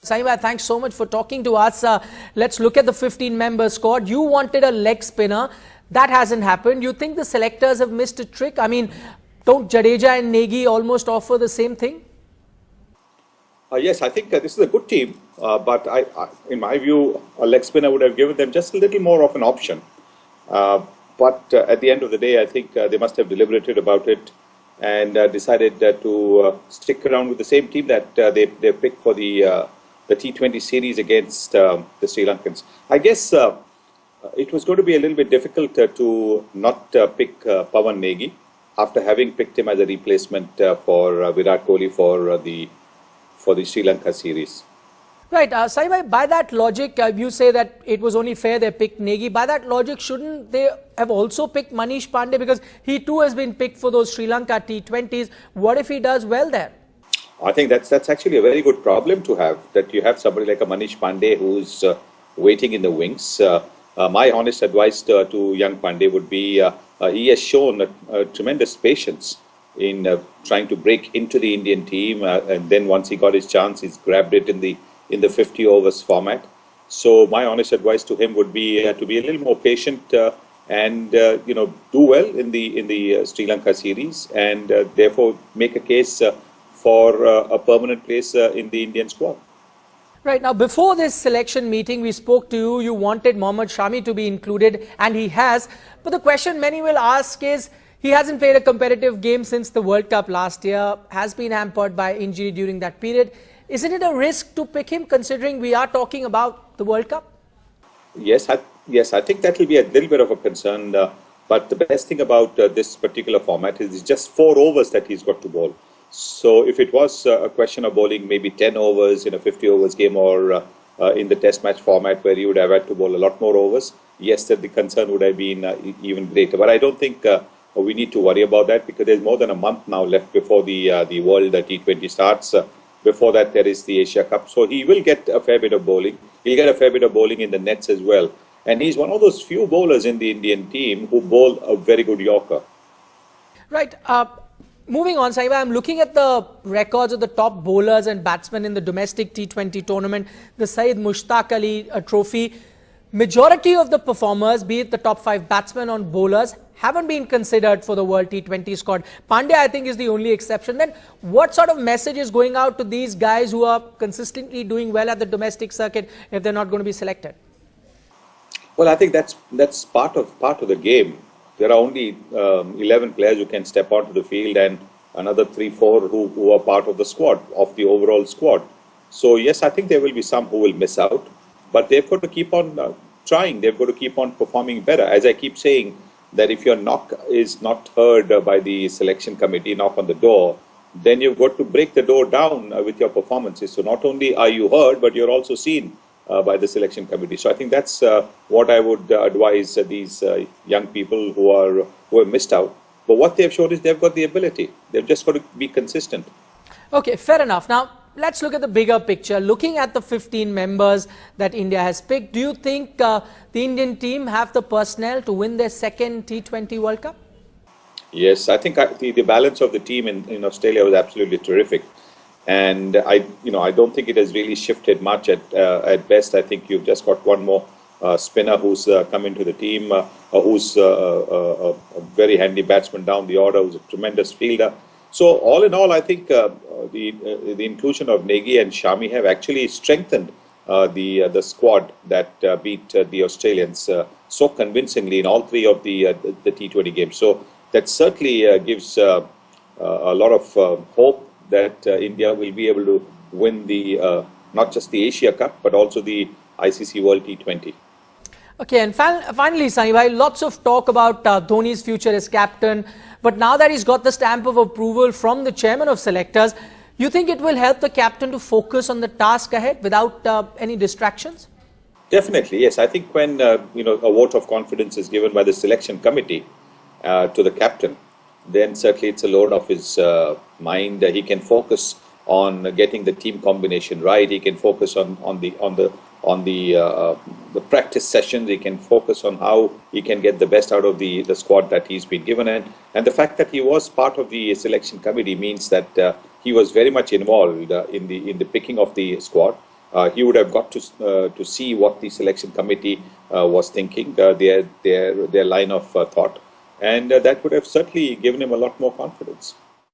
Saibhai, thanks so much for talking to us. Let's look at the 15-member squad. You wanted a leg spinner. That hasn't happened. You think the selectors have missed a trick? I mean, don't Jadeja and Negi almost offer the same thing? Yes, I think this is a good team. But in my view, a leg spinner would have given them just a little more of an option. But at the end of the day, I think they must have deliberated about it and decided to stick around with the same team that they picked for the T20 series against the Sri Lankans. I guess it was going to be a little bit difficult to not pick Pawan Negi after having picked him as a replacement for Virat Kohli for the Sri Lanka series. Right, Saibhai, by that logic, you say that it was only fair they picked Negi. By that logic, shouldn't they have also picked Manish Pandey, because he too has been picked for those Sri Lanka T20s? What if he does well there? I think that's actually a very good problem to have, that you have somebody like a Manish Pandey who's waiting in the wings. My honest advice to young Pandey would be he has shown a tremendous patience in trying to break into the Indian team, and then once he got his chance, he's grabbed it in the 50 overs format. So my honest advice to him would be to be a little more patient and do well in the Sri Lanka series, and therefore make a case for a permanent place in the Indian squad. Right, now before this selection meeting, we spoke to you. You wanted Mohammad Shami to be included, and he has. But the question many will ask is, he hasn't played a competitive game since the World Cup last year, has been hampered by injury during that period. Isn't it a risk to pick him, considering we are talking about the World Cup? Yes, I think that will be a little bit of a concern. But the best thing about this particular format is it's just 4 overs that he's got to bowl. So if it was a question of bowling maybe 10 overs in a 50 overs game, or in the test match format where you would have had to bowl a lot more overs, yes, that the concern would have been even greater. But I don't think we need to worry about that, because there's more than a month now left before the World T20 starts. Before that, there is the Asia Cup. So he will get a fair bit of bowling. He'll get a fair bit of bowling in the nets as well. And he's one of those few bowlers in the Indian team who bowl a very good Yorker. Right. Moving on, Saibhai, I'm looking at the records of the top bowlers and batsmen in the domestic T20 tournament, the Syed Mushtaq Ali Trophy. Majority of the performers, be it the top 5 batsmen or bowlers, haven't been considered for the World T20 squad. Pandya, I think, is the only exception. Then what sort of message is going out to these guys who are consistently doing well at the domestic circuit if they're not going to be selected? Well, I think that's part of the game. There are only 11 players who can step onto the field, and another 3-4 who are part of the squad, of the overall squad. So yes, I think there will be some who will miss out, but they've got to keep on trying. They've got to keep on performing better. As I keep saying, that if your knock is not heard by the selection committee, knock on the door, then you've got to break the door down with your performances. So not only are you heard, but you're also seen by the selection committee. So I think that's what I would advise these young people who have missed out. But what they've shown is they've got the ability. They've just got to be consistent. Okay, fair enough. Now, let's look at the bigger picture. Looking at the 15 members that India has picked, do you think the Indian team have the personnel to win their second T20 World Cup? Yes, I think the balance of the team in Australia was absolutely terrific. And I don't think it has really shifted much at best. I think you've just got one more spinner who's come into the team, who's a very handy batsman down the order, who's a tremendous fielder. So all in all, I think the inclusion of Negi and Shami have actually strengthened the squad that beat the Australians so convincingly in all 3 of the T20 games. So that certainly gives a lot of hope that India will be able to win not just the Asia Cup, but also the ICC World T20. Okay, and finally, Saibhai, lots of talk about Dhoni's future as captain. But now that he's got the stamp of approval from the chairman of selectors, you think it will help the captain to focus on the task ahead without any distractions? Definitely, yes. I think when a vote of confidence is given by the selection committee to the captain, then certainly it's a load off his mind. He can focus on getting the team combination right. He can focus on the practice sessions. He can focus on how he can get the best out of the squad that he's been given. And the fact that he was part of the selection committee means that he was very much involved in the picking of the squad. he would have got to see what the selection committee was thinking, their line of thought, and that would have certainly given him a lot more confidence.